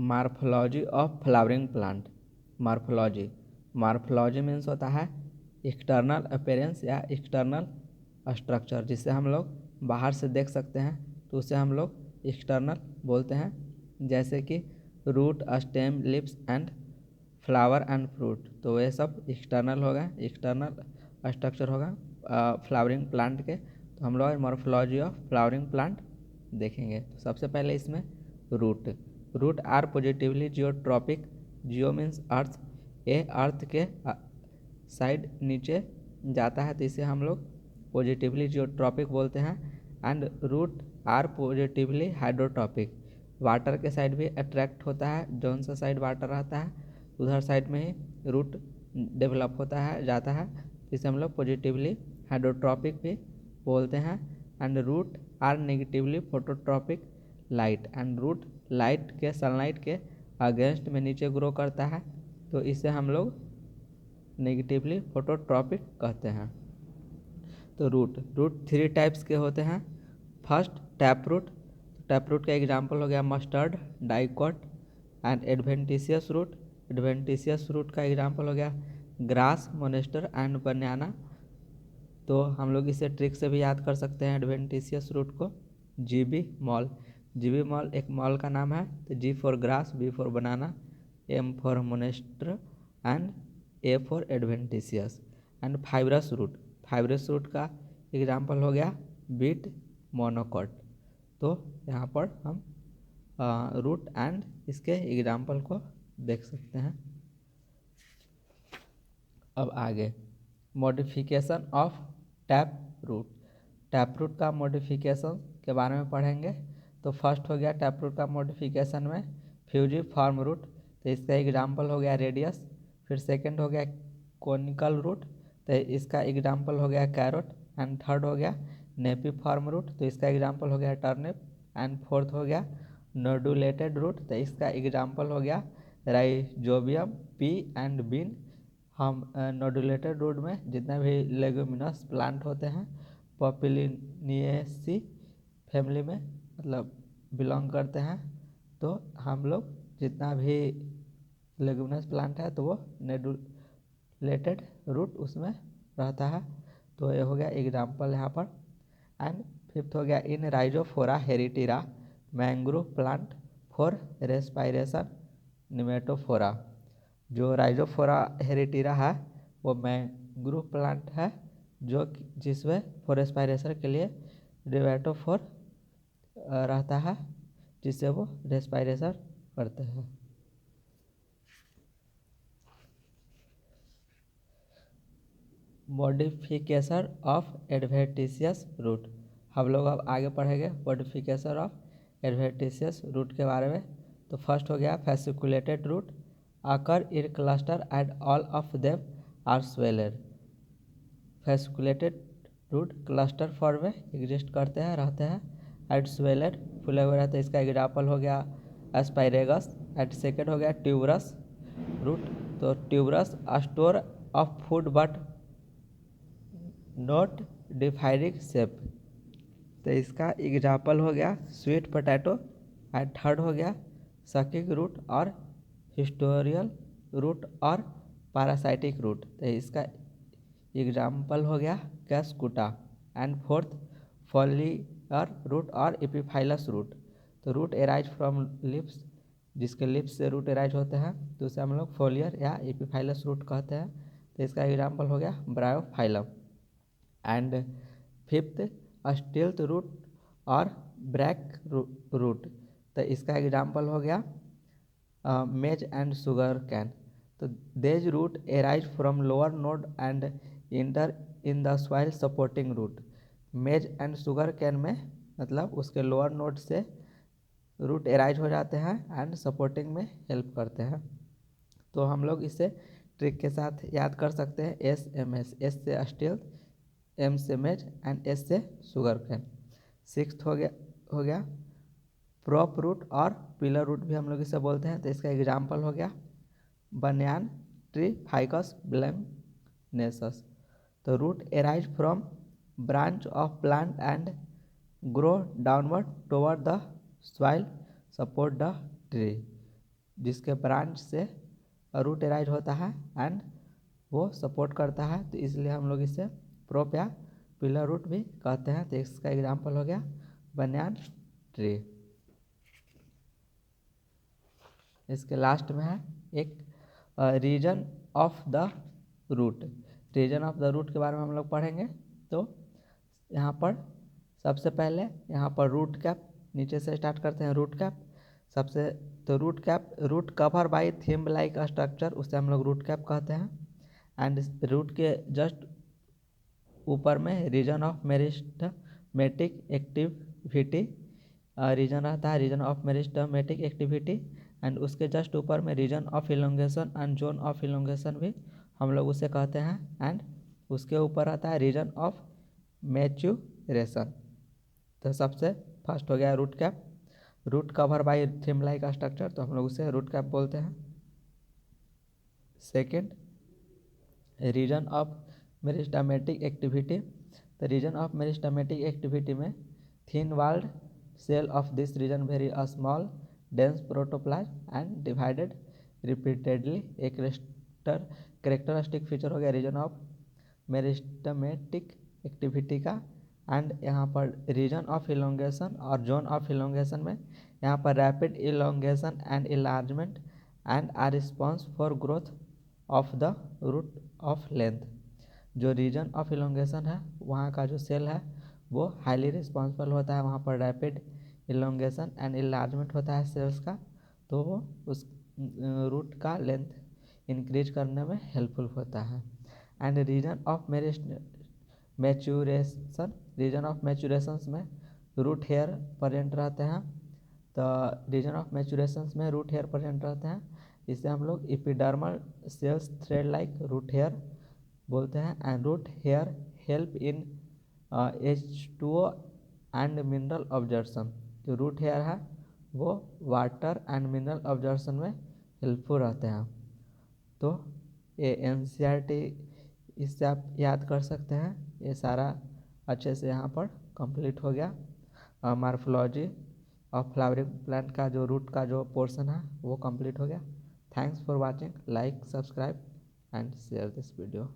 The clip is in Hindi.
Morphology of flowering plant. Morphology morphology means होता है एक्सटर्नल अपीयरेंस या एक्सटर्नल स्ट्रक्चर, जिसे हम लोग बाहर से देख सकते हैं तो उसे हम लोग एक्सटर्नल बोलते हैं। जैसे कि root, stem, leaves and flower and fruit, तो ये सब एक्सटर्नल होगा, एक्सटर्नल स्ट्रक्चर होगा फ्लावरिंग प्लांट के। तो हम लोग मॉर्फोलॉजी ऑफ फ्लावरिंग प्लांट देखेंगे। तो सबसे पहले इसमें root. Root are positively geotropic. Geo means earth, ये अर्थ के साइड नीचे जाता है तो इसे हम लोग पॉजिटिवली जियोट्रॉपिक बोलते हैं। And root are positively hydrotropic. Water के साइड भी अट्रैक्ट होता है, जौन सा साइड वाटर रहता है उधर साइड में ही रूट डेवलप होता है, जाता है, तो इसे हम लोग पॉजिटिवली हाइड्रोट्रॉपिक भी बोलते हैं। And root are negatively phototropic light. And root light के, सनलाइट के अगेंस्ट में नीचे ग्रो करता है, तो इसे हम लोग नेगेटिवली फोटोट्रॉपिक कहते हैं। तो रूट थ्री टाइप्स के होते हैं। First tap root. Tap root का एग्जाम्पल हो गया mustard, dicot and adventitious root. Adventitious root का एग्जाम्पल हो गया ग्रास, मोनेस्टर एंड बनाना। तो हम लोग इसे ट्रिक से भी याद कर सकते हैं एडवेंटिशियस रूट को। GB mall. जीबी मॉल एक मॉल का नाम है। तो G for grass, B for banana, M for monstera and A for adventitious. And fibrous root. Fibrous root का एग्जाम्पल हो गया बीट, मोनोकॉट। तो यहाँ पर हम रूट एंड इसके एग्जाम्पल को देख सकते हैं। अब आगे modification of tap root. Tap root का मॉडिफिकेशन के बारे में पढ़ेंगे। तो फर्स्ट हो गया टैप रूट का मॉडिफिकेशन में फ्यूजिफॉर्म रूट, तो इसका एग्जाम्पल हो गया रेडियस। फिर सेकंड हो गया कोनिकल रूट, तो इसका एग्जाम्पल हो गया कैरोट। एंड थर्ड हो गया नेपिफॉर्म रूट, तो इसका एग्जाम्पल हो गया टर्निप। एंड फोर्थ हो गया नोडुलेटेड रूट, तो इसका एग्जाम्पल हो गया राइजोबियम, पी एंड बीन। हम नोडुलेटेड रूट में जितने भी लेगुमिनस प्लांट होते हैं पॉपुलिनिएसी फैमिली में मतलब बिलोंग करते हैं, तो हम लोग जितना भी लेगुमिनस प्लांट है तो वो नोडुलेटेड रूट उसमें रहता है। तो ये हो गया एग्जाम्पल यहाँ पर। एंड फिफ्थ हो गया in rhizophora heritiera, mangrove plant for respiration pneumatophora. जो राइजोफोरा हेरिटेरा है वो मैंग्रोव प्लांट है जो जिसमें फॉर रेस्पायरेशन के लिए निमेटोफोर रहता है, जिससे वो रेस्पायरेशन करते हैं। Modification of adventitious root. हम लोग अब आगे पढ़ेंगे मॉडिफिकेशन ऑफ एडवेंटिशियस रूट के बारे में। तो फर्स्ट हो गया फैसिकुलेटेड रूट, आकर in cluster and all of them are swelled. Fasciculated root cluster form में एग्जिस्ट करते हैं, रहते हैं एंड स्वेलेड, फुले हुए रहते हैं। इसका एग्जाम्पल हो गया एस्पायरेगस। एंड सेकेंड हो गया ट्यूबरस रूट, तो tuberous store of food but not defining shape, तो इसका एग्जाम्पल हो गया स्वीट पोटैटो। एंड थर्ड हो गया सकिंग रूट और हिस्टोरियल रूट और पैरासाइटिक रूट, तो इसका एग्जाम्पल हो गया कैस्कुटा। एंड फोर्थ फॉलियर रूट और एपिफाइलस रूट, तो रूट एराइज फ्रॉम लिप्स, जिसके लिप्स से रूट एराइज होते हैं तो उसे हम लोग फोलियर या एपिफाइलस रूट कहते हैं, तो इसका एग्जाम्पल हो गया bryophyllum. And fifth stilt root और ब्रैक रूट, तो इसका एग्जाम्पल हो गया मेज एंड शुगर कैन। तो these root arise from lower node and enter in the soil supporting root. Maize and sugarcane में मतलब उसके लोअर नोड से रूट एराइज हो जाते हैं एंड सपोर्टिंग में हेल्प करते हैं। तो हम लोग इसे ट्रिक के साथ याद कर सकते हैं एस एम एस। एस से स्टिल, एम से मेज एंड एस से शुगर कैन। सिक्स्थ हो गया प्रॉप रूट और पिलर रूट भी हम लोग इसे बोलते हैं, तो इसका एग्जाम्पल हो गया बनियान ट्री, फाइकस ब्लैंकनेसस। तो root arise from branch of plant and grow downward toward the soil support the tree. जिसके ब्रांच से रूट एराइज होता है एंड वो सपोर्ट करता है, तो इसलिए हम लोग इसे प्रोप या पिलर रूट भी कहते हैं। तो इसका एग्जांपल हो गया बनियान ट्री। इसके लास्ट में है एक region of the root. Region of the root के बारे में हम लोग पढ़ेंगे। तो यहाँ पर सबसे पहले यहाँ पर रूट कैप, नीचे से स्टार्ट करते हैं रूट कैप सबसे। तो root cover by thimble like structure, उसे हम लोग रूट कैप कहते हैं। एंड रूट के जस्ट ऊपर में region of meristematic activity, region रहता है region of meristematic activity. And उसके जस्ट ऊपर में region of elongation and zone of elongation भी हम लोग उसे कहते हैं। एंड उसके ऊपर आता है रीजन ऑफ मैच्यूरेशन। तो सबसे फर्स्ट हो गया root cap, root cover by thimble like structure, तो हम लोग उसे रूट कैप बोलते हैं। Second region of meristematic activity. तो रीजन ऑफ मेरिस्टमेटिक एक्टिविटी में thin walled cell of this region very small dense protoplasm and divided repeatedly. एक कैरेक्टरिस्टिक फीचर हो गया रीजन ऑफ मेरिस्टमेटिक एक्टिविटी का। एंड यहाँ पर रीजन ऑफ इलोंगेशन और जोन ऑफ इलोंगेशन में यहाँ पर rapid elongation and enlargement and are response for growth of the root of length. जो रीजन ऑफ इलोंगेशन है वहाँ का जो सेल है वो हाईली रिस्पॉन्सिबल होता है, वहाँ पर रैपिड इलोंगेशन एंड इलार्जमेंट होता है सेल्स का, तो वो उस रूट का लेंथ इंक्रीज करने में हेल्पफुल होता है। And region of maturation, region of maturation में रूट हेयर प्रेजेंट रहते हैं। तो रीजन ऑफ मैच्यूरेशन में रूट हेयर प्रेजेंट रहते हैं, इसे हम लोग epidermal cells thread like root hair बोलते हैं। And root hair help in H2O and mineral absorption. जो रूट हेयर है वो वाटर एंड मिनरल ऑब्जर्प्शन में हेल्पफुल रहते हैं। तो ये NCERT इससे आप याद कर सकते हैं। ये सारा अच्छे से यहाँ पर कंप्लीट हो गया। मार्फोलॉजी ऑफ फ्लावरिंग प्लांट का जो रूट का जो पोर्शन है वो कंप्लीट हो गया। Thanks for watching, like, subscribe and share this video.